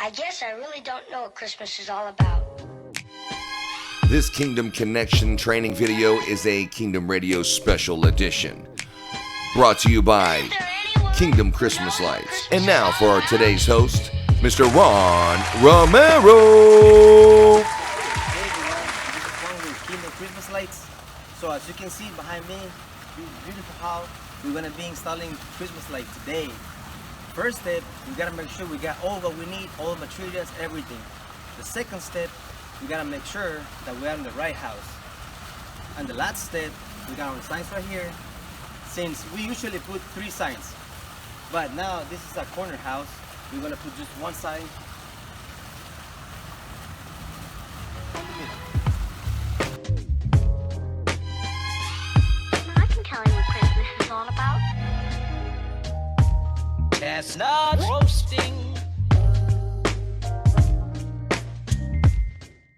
I guess I really don't know what Christmas is all about. This Kingdom Connection training video is a Kingdom Radio special edition. Brought to you by Kingdom Christmas Lights. And now for our today's host, Mr. Juan Romero. Hey everyone, this is Juan with Kingdom Christmas Lights. So as you can see behind me, this beautiful house, we're gonna be installing Christmas light today. First step, we gotta make sure we got all what we need, all the materials, everything. The second step, we gotta make sure that we are in the right house. And the last step, we got our signs right here. Since we usually put 3 signs, but now this is a corner house, we're gonna put just one sign. I can tell you what Christmas is all about. Chestnut roasting,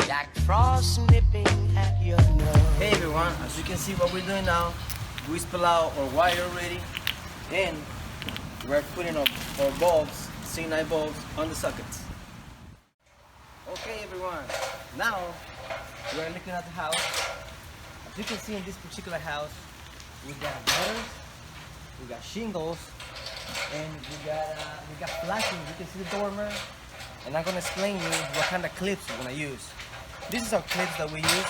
Jack Frost nipping at your nose. Hey everyone, as you can see what we're doing now, we spill out our wire already, and we're putting our bulbs, C9 bulbs, on the sockets. Okay everyone, now we're looking at the house. As you can see in this particular house, we got gutters, we got shingles, and we got flashing. You can see the dormer, and I'm gonna explain you what kind of clips we're gonna use. This is our clips that we use.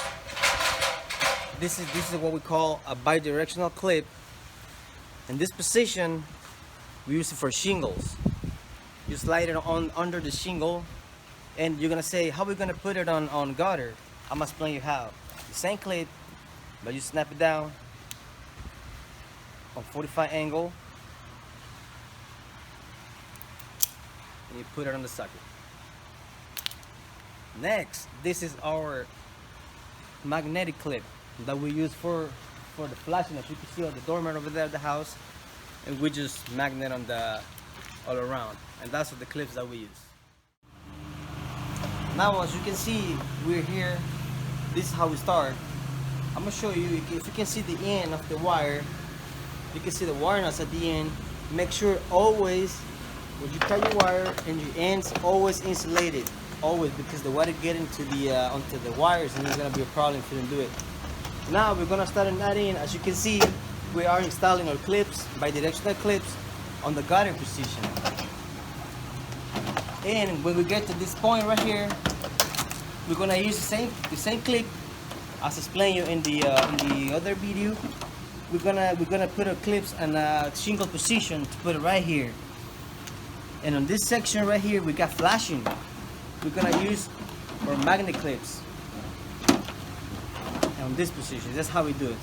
This is what we call a bi-directional clip. In this position, we use it for shingles. You slide it on under the shingle, and you're gonna say, how are we gonna put it on gutter? I'm gonna explain you how. The same clip, but you snap it down on 45 angle, and you put it on the socket. Next, this is our magnetic clip that we use for the flashing. As you can see on the dormer over there at the house, and we just magnet on the all around, and that's the clips that we use. Now as you can see, we're here. This is how we start. I'm gonna show you. If you can see the end of the wire, you can see the wire nuts at the end. Make sure always when you cut your wire and your ends always insulated, always, because the water get into the onto the wires and it's gonna be a problem if you don't do it. Now we're gonna start adding. As you can see, we are installing our clips, bi-directional clips, on the gutter position. And when we get to this point right here, we're gonna use the same clip as explained you in the other video. We're gonna put our clips in a shingle position to put it right here. And on this section right here, we got flashing. We're gonna use our magnet clips. And on this position, that's how we do it.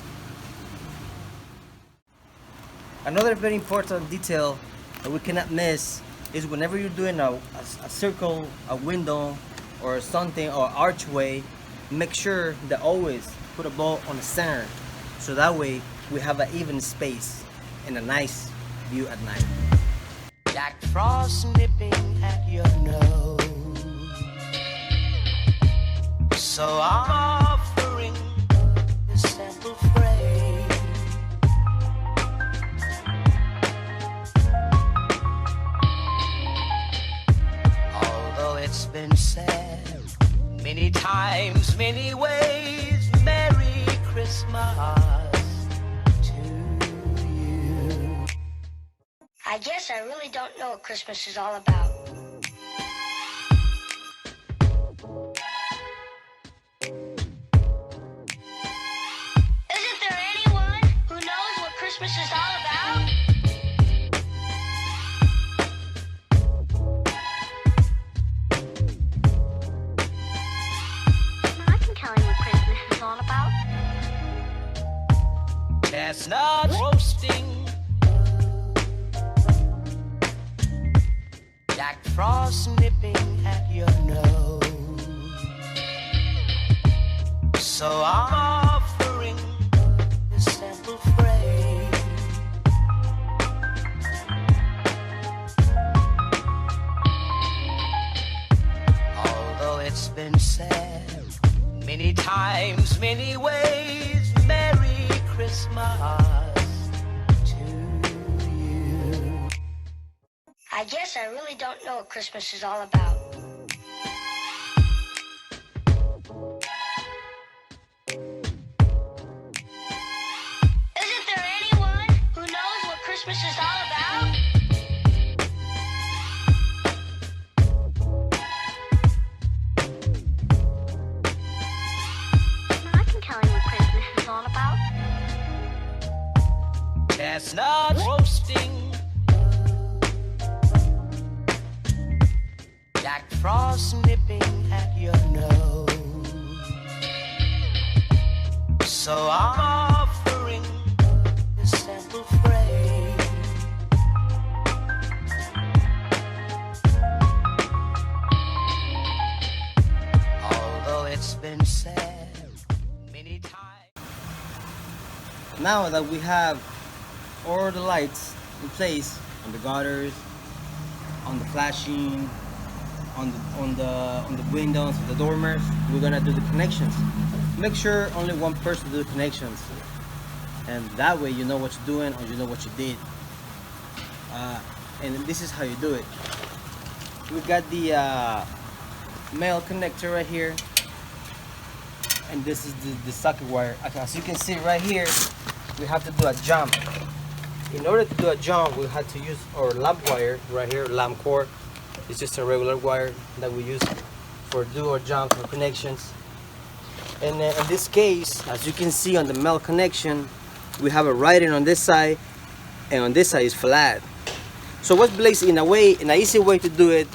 Another very important detail that we cannot miss is whenever you're doing a circle, a window, or something, or archway, make sure that always put a bulb on the center, so that way we have an even space and a nice view at night. Jack Frost nipping at your nose. So I'm offering this simple phrase. Although it's been said many times, many ways, Merry Christmas to you. I guess I really don't know what Christmas is all about. Isn't there anyone who knows what Christmas is all about? I can tell you what Christmas is all about. Chestnut roasting, Jack Frost nipping at your nose. So I'm offering this simple phrase. Although it's been said many times, many ways, Merry Christmas to you. I I guess I really don't know what Christmas is all about. Isn't there anyone who knows what Christmas is all about? I can tell you what Christmas is all about. Chestnut roasting, Jack Frost nipping at your nose. So I'm offering this simple phrase. Although it's been said many times. Now that we have all the lights in place on the gutters, on the flashing, on the windows, the dormers, we're gonna do the connections. Make sure only one person do the connections, and that way you know what you're doing or you know what you did. And this is how you do it. We got the male connector right here, and this is the socket wire. As you can see right here, we have to do a jump. In order to do a jump, we had to use our lamp wire right here, lamp cord. It's just a regular wire that we use for do or jump for connections. And in this case, as you can see on the male connection, we have a writing on this side, and on this side is flat. So what Blaze, in an easy way to do it,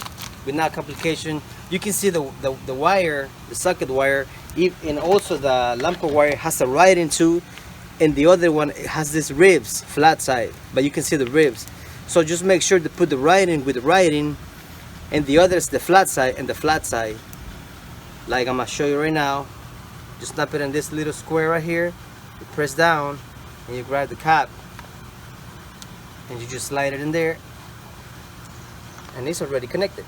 with not complication, you can see the wire, the socket wire, and also the lamp wire has a writing too, and the other one has this ribs, flat side, but you can see the ribs. So just make sure to put the writing with the writing, and the other is the flat side and the flat side. Like I'm gonna show you right now. Just snap it in this little square right here. You press down, and you grab the cap, and you just slide it in there, and it's already connected.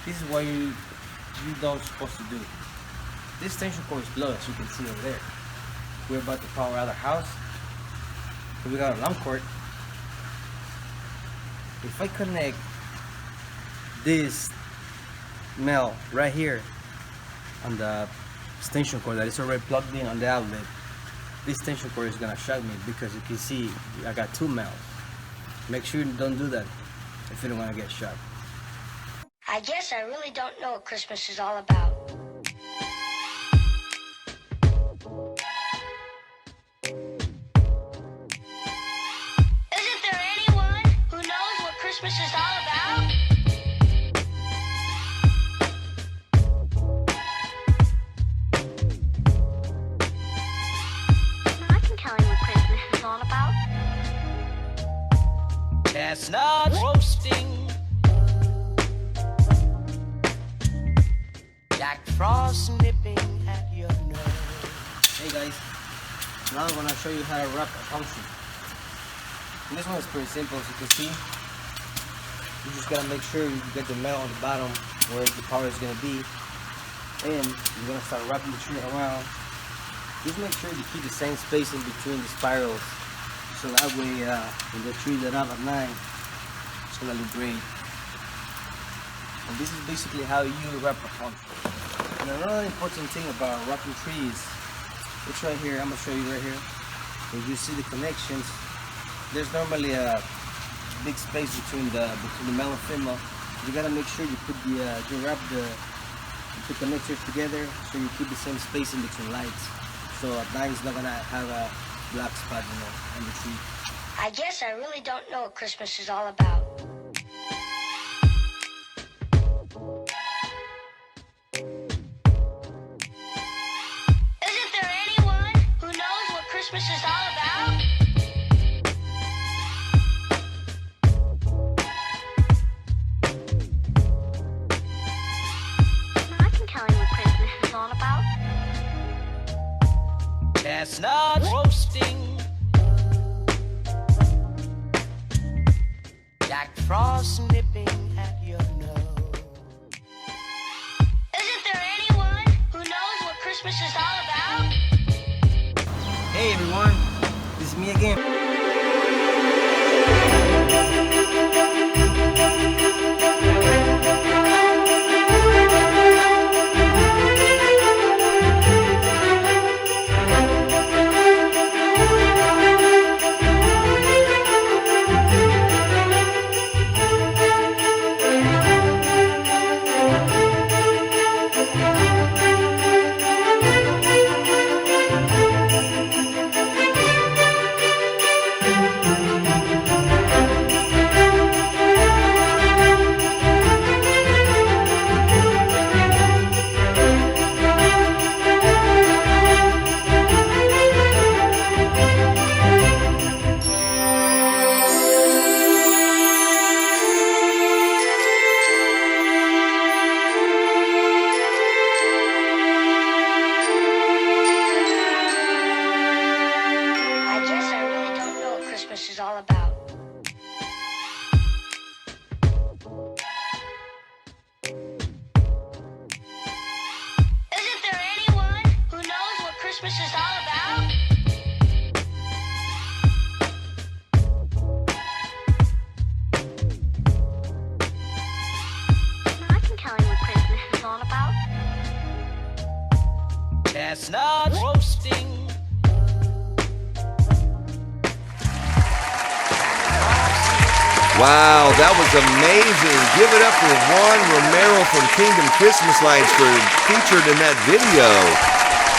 This is what you don't supposed to do. This extension cord is low, as you can see over there. We're about to power out our house. So we got a lamp cord. If I connect this male right here on the extension cord that is already plugged in on the outlet, this extension cord is gonna shock me because you can see I got two males. Make sure you don't do that if you don't want to get shocked. I guess I really don't know what Christmas is all about. Isn't there anyone who knows what Christmas is all about? I can tell you what Christmas is all about. Chestnut roasting, Jack Frost nipping at your nose. Hey guys, now I'm gonna show you how to wrap a function. And this one is pretty simple, as you can see. You just gotta make sure you get the metal on the bottom where the power is gonna be. And you're gonna start wrapping the tree around. Just make sure you keep the same space in between the spirals. So that way, when the trees are up at night, it's gonna look great. And this is basically how you wrap a pump. And another important thing about wrapping trees, it's right here. I'm gonna show you right here. When you see the connections, there's normally a big space between the male and female. You gotta make sure you wrap the connectors together so you keep the same space in between lights. So at night it's not gonna have a black spot, on the tree. I guess I really don't know what Christmas is all about. Isn't there anyone who knows what Christmas is all about? I can tell you what Christmas is all about. Chestnut roasting, Jack Frost nipping at your nose. Isn't there anyone who knows what Christmas is all about? Hey everyone, this is me again. I guess I really don't know what Christmas is all about. Isn't there anyone who knows what Christmas is all about? I can tell you what Christmas is all about. Chestnut roasting, Wow, that was amazing. Give it up for Juan Romero from Kingdom Christmas Lights for featured in that video.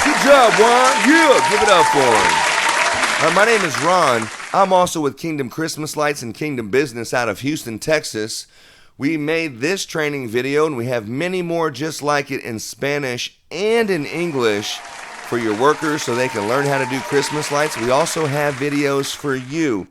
Good job, Juan. Yeah, give it up for him. My name is Ron. I'm also with Kingdom Christmas Lights and Kingdom Business out of Houston, Texas. We made this training video and we have many more just like it in Spanish and in English for your workers so they can learn how to do Christmas lights. We also have videos for you.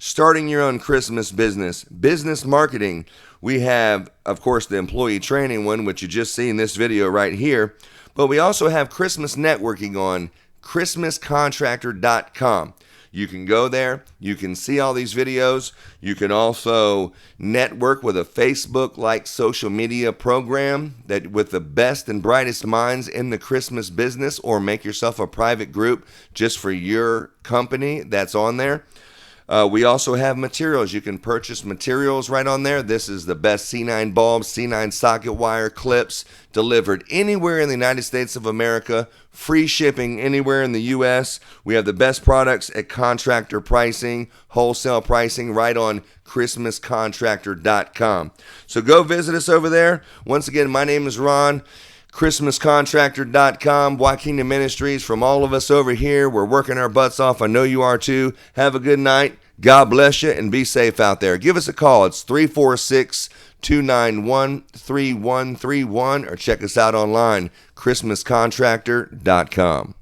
Starting your own Christmas business, business marketing. We have, of course, the employee training one, which you just see in this video right here. But we also have Christmas networking on ChristmasContractor.com. You can go there. You can see all these videos. You can also network with a Facebook-like social media program that with the best and brightest minds in the Christmas business, or make yourself a private group just for your company that's on there. We also have materials. You can purchase materials right on there. This is the best C9 bulbs, C9 socket wire clips delivered anywhere in the United States of America. Free shipping anywhere in the U.S. We have the best products at contractor pricing, wholesale pricing right on ChristmasContractor.com. So go visit us over there. Once again, my name is Ron. ChristmasContractor.com, White Kingdom Ministries. From all of us over here, we're working our butts off. I know you are too. Have a good night. God bless you and be safe out there. Give us a call. It's 346-291-3131 or check us out online, ChristmasContractor.com.